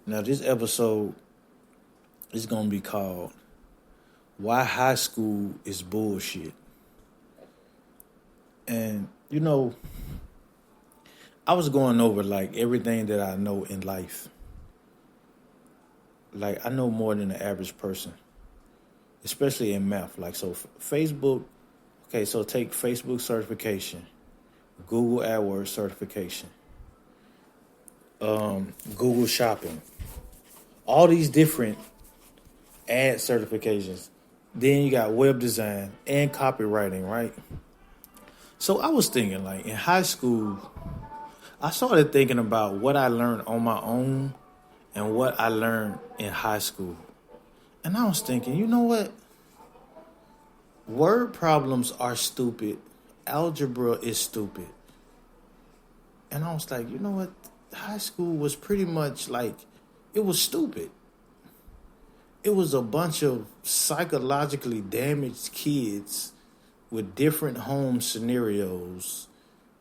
Now, this episode is going to be called Why High School is Bullshit. And, I was going over like everything that I know in life. Like, I know more than the average person, especially in math. Like, so Facebook, okay, so take Facebook certification, Google AdWords certification, Google Shopping, all these different ad certifications. Then you got web design and copywriting, right? So I was thinking, like, in high school, I started thinking about what I learned on my own and what I learned in high school. And I was thinking, you know what? Word problems are stupid. Algebra is stupid. And I was like, you know what? High school was pretty much like, it was stupid. It was a bunch of psychologically damaged kids with different home scenarios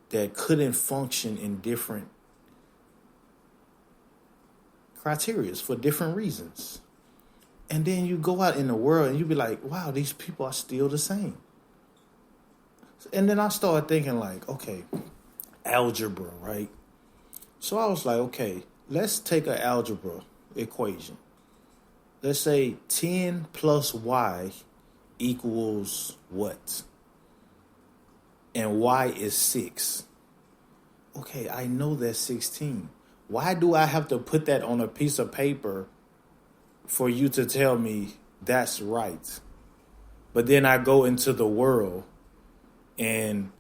that couldn't function in different criteria for different reasons. And then you go out in the world and you be like, wow, these people are still the same. And then I started thinking like, okay, algebra, right? So I was like, okay, let's take an algebra equation. Let's say 10 plus y equals what? And y is 6. Okay, I know that's 16. Why do I have to put that on a piece of paper for you to tell me that's right? But then I go into the world and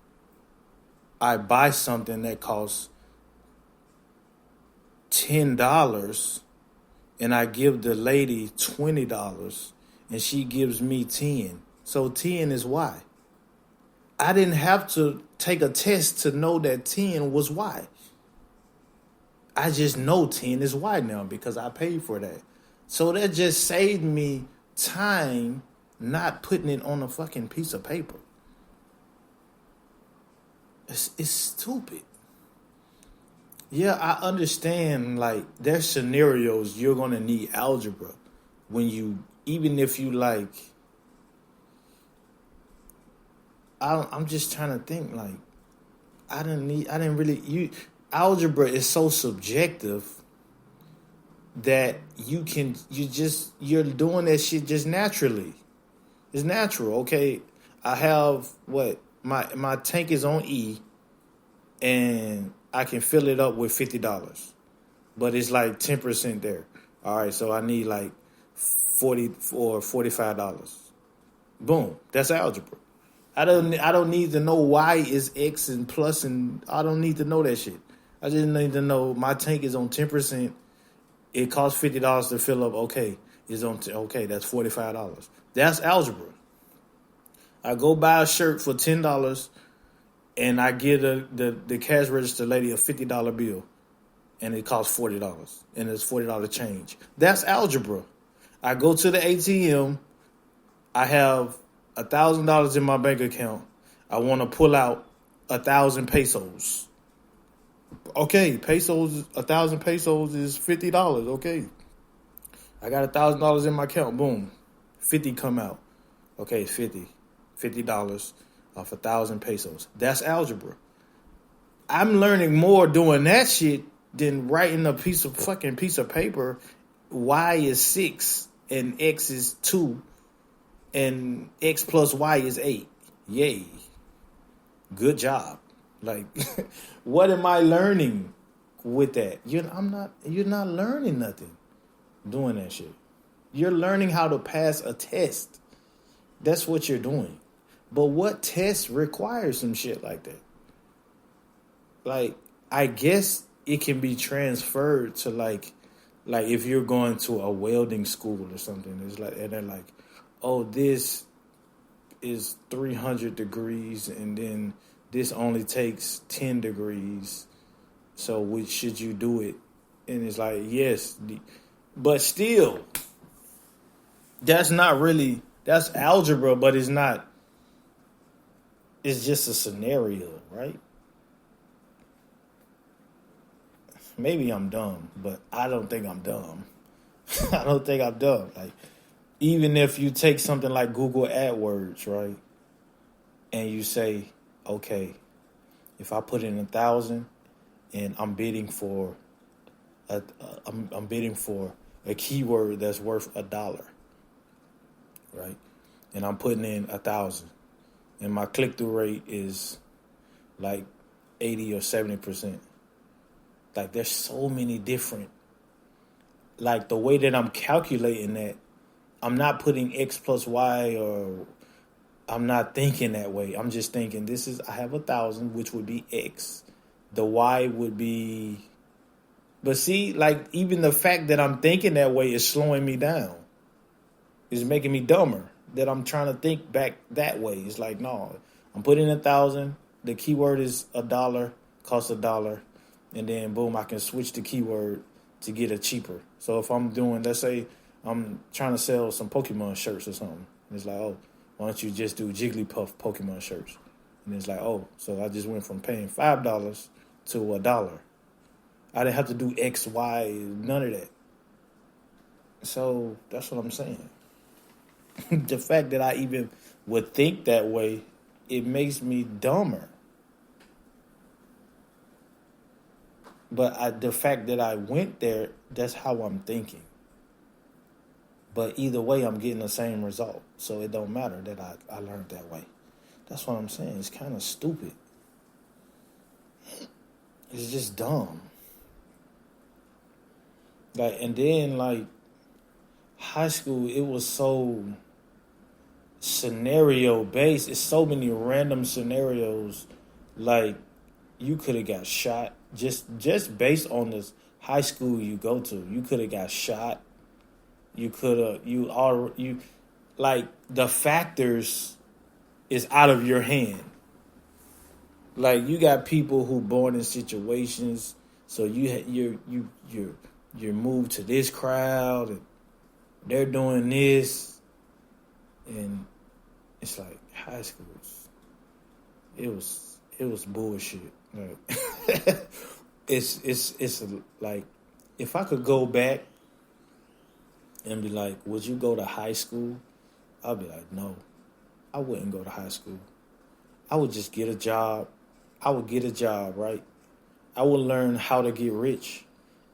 I buy something that costs $10 and I give the lady $20 and she gives me 10. So 10 is Y. I didn't have to take a test to know that 10 was Y. I just know 10 is Y now because I paid for that. So that just saved me time not putting it on a fucking piece of paper. It's stupid. Yeah, I understand, like, there's scenarios you're going to need algebra when even if you, like, I'm just trying to think, like, algebra is so subjective that you're doing that shit just naturally. It's natural, okay? I have, my tank is on E, and I can fill it up with $50, but it's like 10% there. All right, so I need like $40 or $45. Boom, that's algebra. I don't need to know Y is X and plus, and I don't need to know that shit. I just need to know my tank is on 10%. It costs $50 to fill up. Okay, okay. That's $45. That's algebra. I go buy a shirt for $10. And I give the cash register lady a $50 bill, and it costs $40, and it's $40 change. That's algebra. I go to the ATM. I have $1,000 in my bank account. I want to pull out 1,000 pesos. Okay, 1,000 pesos is $50. Okay, I got $1,000 in my account. Boom, 50 come out. Okay, it's $50 off 1,000 pesos. That's algebra. I'm learning more doing that shit than writing a piece of paper. Y is 6 and X is 2 and X plus Y is 8. Yay. Good job. Like, what am I learning with that? You're not learning nothing doing that shit. You're learning how to pass a test. That's what you're doing. But what test requires some shit like that? Like, I guess it can be transferred to like if you're going to a welding school or something. It's like, and they're like, oh, this is 300 degrees, and then this only takes 10 degrees. So should you do it? And it's like, yes, but still, that's algebra, but it's not. It's just a scenario, right? maybe I'm dumb, but I don't think I'm dumb. I don't think I'm dumb. Like, even if you take something like Google AdWords, right, and you say, okay, if I put in 1,000 and I'm bidding for I'm bidding for a keyword that's worth $1, right, and I'm putting in 1,000, and my click through rate is like 80 or 70%. Like, there's so many different, like, the way that I'm calculating that, I'm not putting X plus Y, or I'm not thinking that way. I'm just thinking I have 1,000, which would be X. The Y would be, but see, like, even the fact that I'm thinking that way is slowing me down. It's making me dumber that I'm trying to think back that way. It's like, no, I'm putting 1,000. The keyword is $1, costs $1. And then boom, I can switch the keyword to get it cheaper. So if I'm doing, let's say I'm trying to sell some Pokemon shirts or something. It's like, oh, why don't you just do Jigglypuff Pokemon shirts? And it's like, oh, so I just went from paying $5 to $1. I didn't have to do X, Y, none of that. So that's what I'm saying. The fact that I even would think that way, it makes me dumber. But the fact that I went there, that's how I'm thinking. But either way, I'm getting the same result. So it don't matter that I learned that way. That's what I'm saying. It's kind of stupid. It's just dumb. Like, and then, like, high school, it was so scenario based. It's so many random scenarios. Like, you could have got shot just based on this high school you go to. You could have got shot. You could have like, the factors is out of your hand. Like, you got people who born in situations, so you're moved to this crowd, and they're doing this, and it's like high schools. It was bullshit. Like, it's like, if I could go back and be like, would you go to high school? I'll be like, no, I wouldn't go to high school. I would just get a job. I would get a job, right? I would learn how to get rich,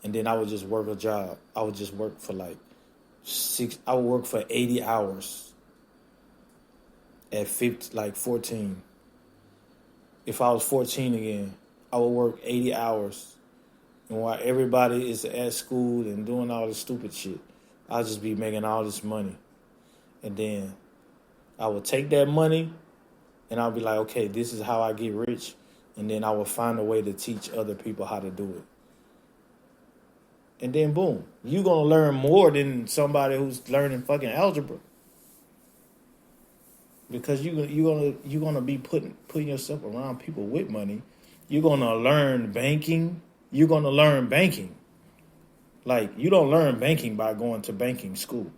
and then I would just work a job. I would just work for like I would work for 80 hours at 14. If I was 14 again, I would work 80 hours. And while everybody is at school and doing all this stupid shit, I'll just be making all this money. And then I would take that money and I'll be like, okay, this is how I get rich. And then I would find a way to teach other people how to do it. And then boom, you're going to learn more than somebody who's learning fucking algebra. Because you're gonna be putting yourself around people with money. You're gonna learn banking. You're gonna learn banking. Like, you don't learn banking by going to banking school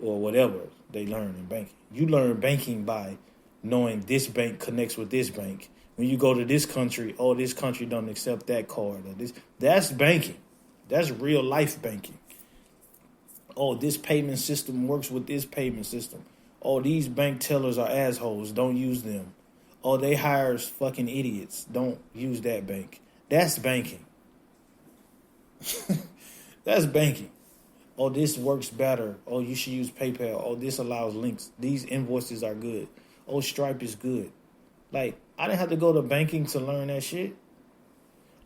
or whatever they learn in banking. You learn banking by knowing this bank connects with this bank. When you go to this country, oh, this country don't accept that card. Or that's banking. That's real life banking. Oh, this payment system works with this payment system. Oh, these bank tellers are assholes. Don't use them. Oh, they hire fucking idiots. Don't use that bank. That's banking. That's banking. Oh, this works better. Oh, you should use PayPal. Oh, this allows links. These invoices are good. Oh, Stripe is good. Like, I didn't have to go to banking to learn that shit.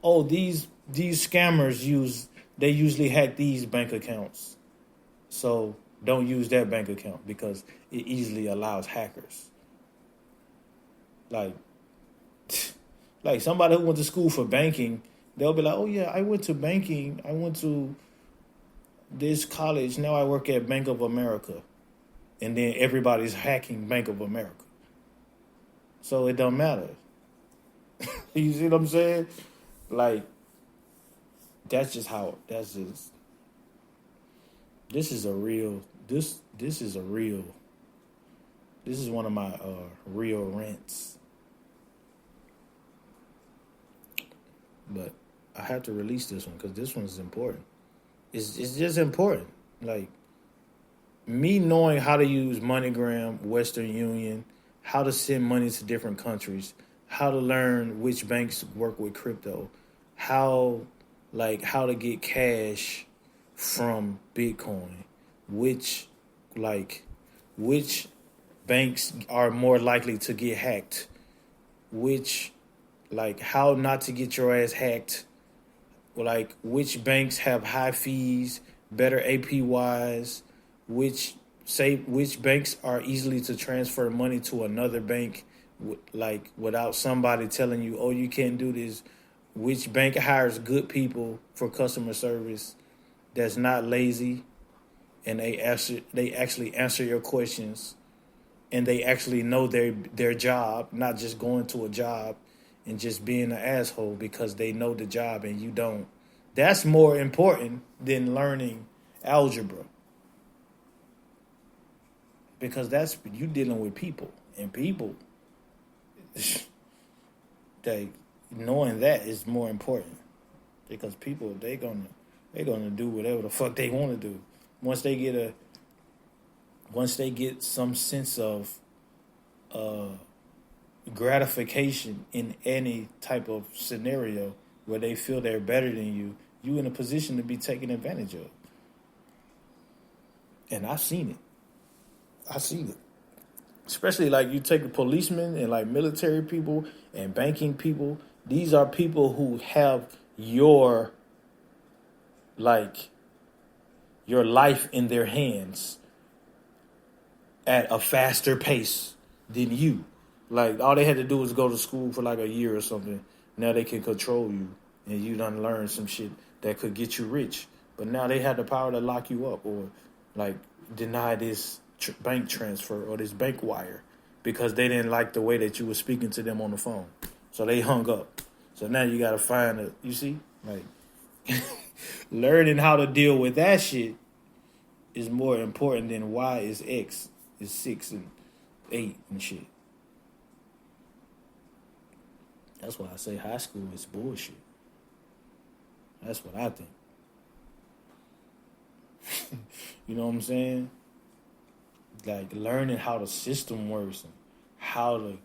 Oh, these scammers usually hack these bank accounts. So don't use that bank account because it easily allows hackers. Like somebody who went to school for banking, they'll be like, oh yeah, I went to banking. I went to this college. Now I work at Bank of America. And then everybody's hacking Bank of America. So it don't matter. You see what I'm saying? Like, this is one of my real rants. But I have to release this one because this one's important. It's just important. Like me knowing how to use MoneyGram, Western Union, how to send money to different countries, how to learn which banks work with crypto, how how to get cash from Bitcoin, which like which banks are more likely to get hacked, which how not to get your ass hacked, which banks have high fees, better APYs, which banks are easily to transfer money to another bank, without somebody telling you, oh, you can't do this. Which bank hires good people for customer service that's not lazy, and they actually answer your questions, and they actually know their job, not just going to a job and just being an asshole because they know the job and you don't. That's more important than learning algebra, because that's you dealing with people, and people they knowing that is more important, because people they're gonna do whatever the fuck they want to do once they get some sense of gratification in any type of scenario where they feel they're better than you in a position to be taken advantage of. And I've seen it. Especially you take the policemen and military people and banking people. These are people who have your life in their hands at a faster pace than you. All they had to do was go to school for a year or something. Now they can control you, and you done learn some shit that could get you rich. But now they have the power to lock you up or deny this bank transfer or this bank wire because they didn't like the way that you were speaking to them on the phone. So they hung up. So now you got to find you see, learning how to deal with that shit is more important than Y is X is 6 and 8 and shit. That's why I say high school is bullshit. That's what I think. You know what I'm saying? Learning how the system works and how to,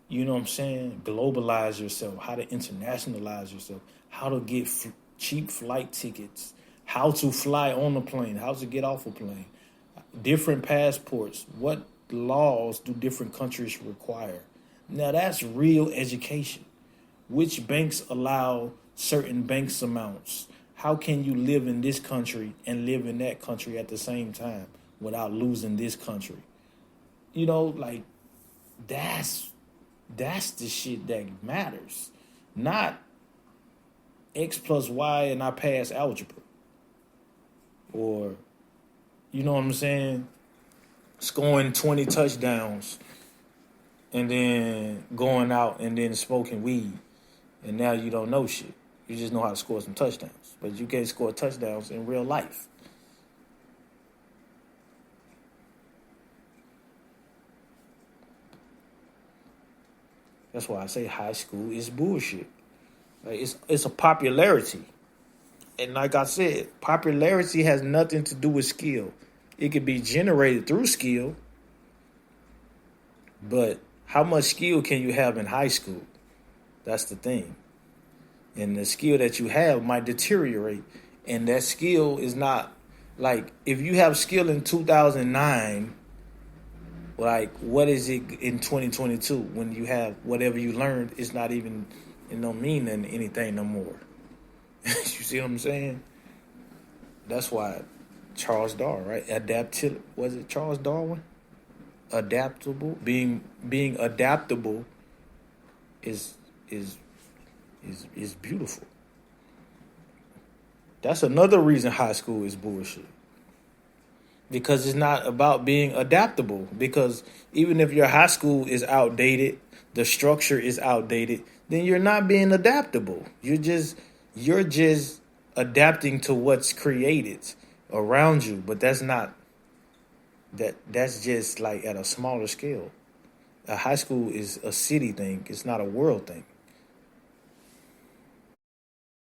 you know what I'm saying, globalize yourself, how to internationalize yourself, how to get cheap flight tickets, how to fly on a plane, how to get off a plane, different passports, what laws do different countries require. Now that's real education. Which banks allow certain banks amounts? How can you live in this country and live in that country at the same time without losing this country? You know, that's the shit that matters. Not X plus Y and I pass algebra. Or, you know what I'm saying? Scoring 20 touchdowns and then going out and then smoking weed. And now you don't know shit. You just know how to score some touchdowns. But you can't score touchdowns in real life. That's why I say high school is bullshit. It's a popularity. And like I said, popularity has nothing to do with skill. It can be generated through skill. But how much skill can you have in high school? That's the thing. And the skill that you have might deteriorate. And that skill is not, if you have skill in 2009, what is it in 2022 when you have whatever you learned? It's not even, it don't mean anything no more. You see what I'm saying? That's why Charles Darwin, right? Was it Charles Darwin? Adaptable, being adaptable is beautiful. That's another reason high school is bullshit. Because it's not about being adaptable. Because even if your high school is outdated, the structure is outdated, then you're not being adaptable. You're just adapting to what's created around you. But that's just at a smaller scale. A high school is a city thing. It's not a world thing.